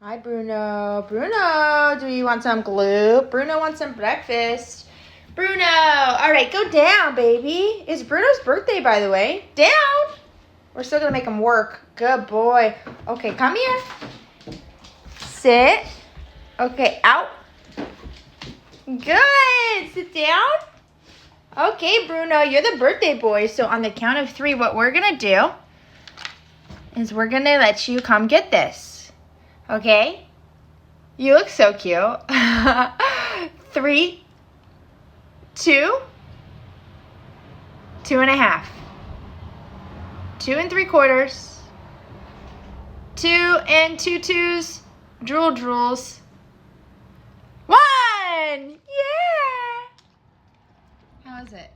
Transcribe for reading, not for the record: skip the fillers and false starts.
Hi, Bruno. Bruno, do you want some glue? Bruno wants some breakfast. Bruno, all right, go down, baby. It's Bruno's birthday, by the way. Down. We're still going to make him work. Good boy. Okay, come here. Sit. Okay, out. Good. Sit down. Okay, Bruno, you're the birthday boy. So on the count of 3, what we're going to do is we're going to let you come get this. Okay? You look so cute. 3, 2, 2.5. 2 3/4. 2 and 2 2s. Drool drools. 1! Yeah! How is it?